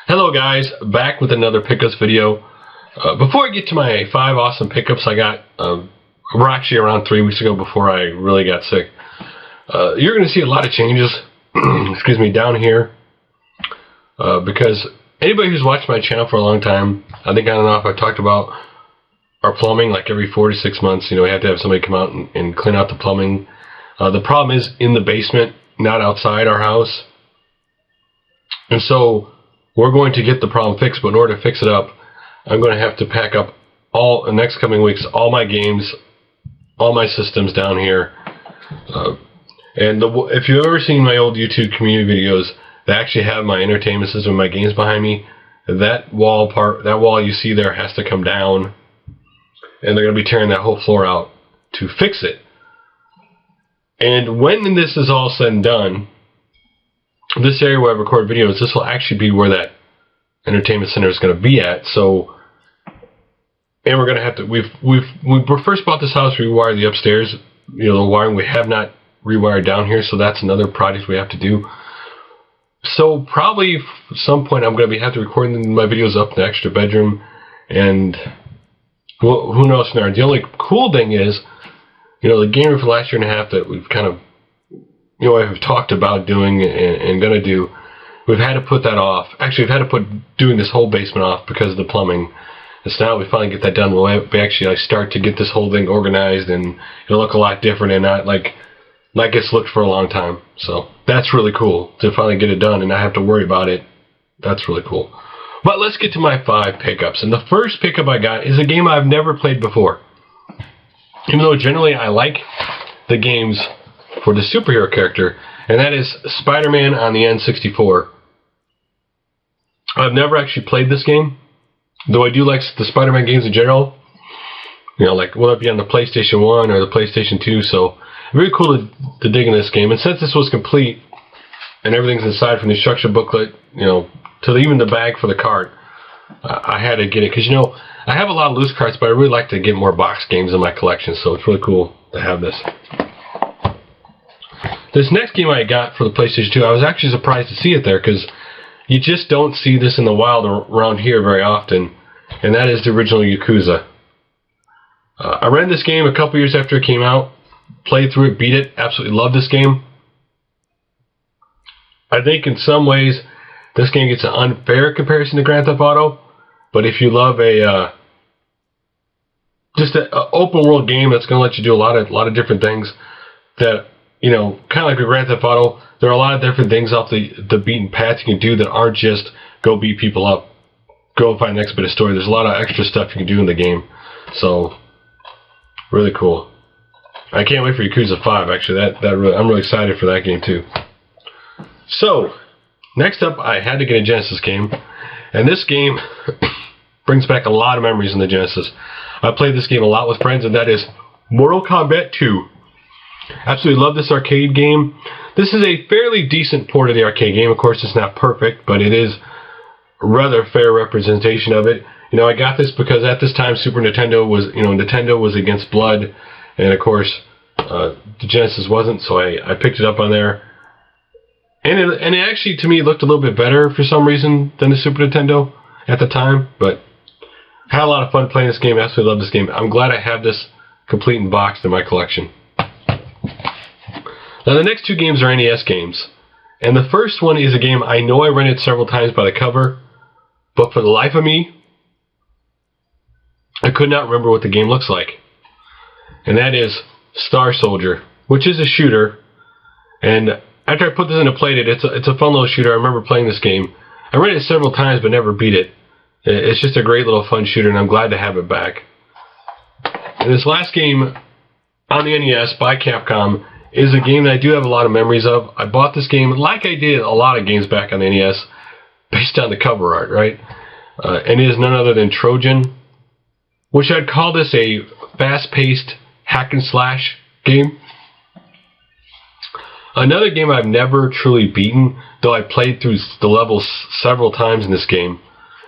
Hello guys, back with another pickups video. Before I get to my 5 awesome pickups I got, were actually around 3 weeks ago before I really got sick. You're going to see a lot of changes, excuse me, down here. Because anybody who's watched my channel for a long time, I think I don't know if I talked about our plumbing like every 4 to 6 months. You know, we have to have somebody come out and clean out the plumbing. The problem is in the basement, not outside our house. And so we're going to get the problem fixed, but in order to fix it up, I'm going to have to pack up all the next coming weeks, all my games, all my systems down here. If you've ever seen my old YouTube community videos, they actually have my entertainment system, my games behind me. That wall you see there has to come down, and they're going to be tearing that whole floor out to fix it. And when this is all said and done, this area where I record videos, this will actually be where that entertainment center is going to be at. So, and we're going to have to. We first bought this house, rewired the upstairs. You know, the wiring we have not rewired down here, so that's another project we have to do. So probably at some point I'm going to have to record my videos up in the extra bedroom, and well, who knows now. The only cool thing is, you know, the game for the last year and a half that we've kind of, you know, I've talked about doing and going to do, we've had to put that off. Actually, we've had to put doing this whole basement off because of the plumbing. And so now we finally get that done. We'll actually start to get this whole thing organized, and it'll look a lot different and not like it's looked for a long time. So that's really cool to finally get it done and not have to worry about it. That's really cool. But let's get to my 5 pickups. And the first pickup I got is a game I've never played before. Even though generally I like the games for the superhero character, and that is SpiderMan on the N64. I've never actually played this game, though I do like the Spider-Man games in general. You know, like whether it be on the PlayStation 1 or the PlayStation 2, so very cool to dig in this game. And since this was complete, and everything's inside from the instruction booklet, you know, to even the bag for the cart, I had to get it, because, you know, I have a lot of loose carts, but I really like to get more box games in my collection, so it's really cool to have this. This next game I got for the PlayStation 2, I was actually surprised to see it there, because you just don't see this in the wild around here very often, and that is the original Yakuza. I rented this game a couple years after it came out, played through it, beat it, absolutely loved this game. I think in some ways this game gets an unfair comparison to Grand Theft Auto, but if you love just an open world game that's going to let you do a lot of different things that, you know, kind of like a Grand Theft Auto, there are a lot of different things off the beaten path you can do that aren't just go beat people up, go find the next bit of story. There's a lot of extra stuff you can do in the game. So, really cool. I can't wait for Yakuza 5, actually. I'm really excited for that game too. So, next up I had to get a Genesis game, and this game brings back a lot of memories in the Genesis. I played this game a lot with friends, and that is Mortal Kombat 2. Absolutely love this arcade game. This is a fairly decent port of the arcade game. Of course, it's not perfect, but it is a rather fair representation of it. You know, I got this because at this time Super Nintendo was, you know, Nintendo was against blood, and of course the Genesis wasn't, so I picked it up on there. And it actually, to me, looked a little bit better for some reason than the Super Nintendo at the time, but had a lot of fun playing this game. I absolutely love this game. I'm glad I have this complete and boxed in my collection. Now the next 2 games are NES games, and the first one is a game I know I rented several times by the cover, but for the life of me, I could not remember what the game looks like. And that is Star Soldier, which is a shooter, and after I put this into play, it's a fun little shooter. I remember playing this game. I rented it several times but never beat it. It's just a great little fun shooter, and I'm glad to have it back. And this last game on the NES by Capcom is a game that I do have a lot of memories of. I bought this game, like I did a lot of games back on the NES, based on the cover art, right? And it is none other than Trojan, which I'd call this a fast-paced hack and slash game. Another game I've never truly beaten, though I played through the levels several times in this game,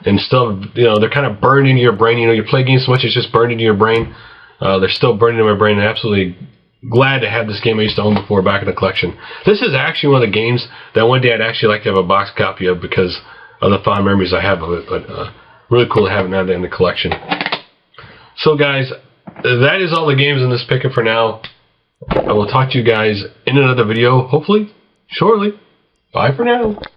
and still, you know, they're kind of burned into your brain. You know, you play games so much it's just burned into your brain. They're still burned into my brain, and I'm absolutely glad to have this game I used to own before back in the collection. This is actually one of the games that one day I'd actually like to have a box copy of, because of the fond memories I have of it. But really cool to have that in the collection. So guys, that is all the games in this picket for now. I will talk to you guys in another video, hopefully, shortly. Bye for now.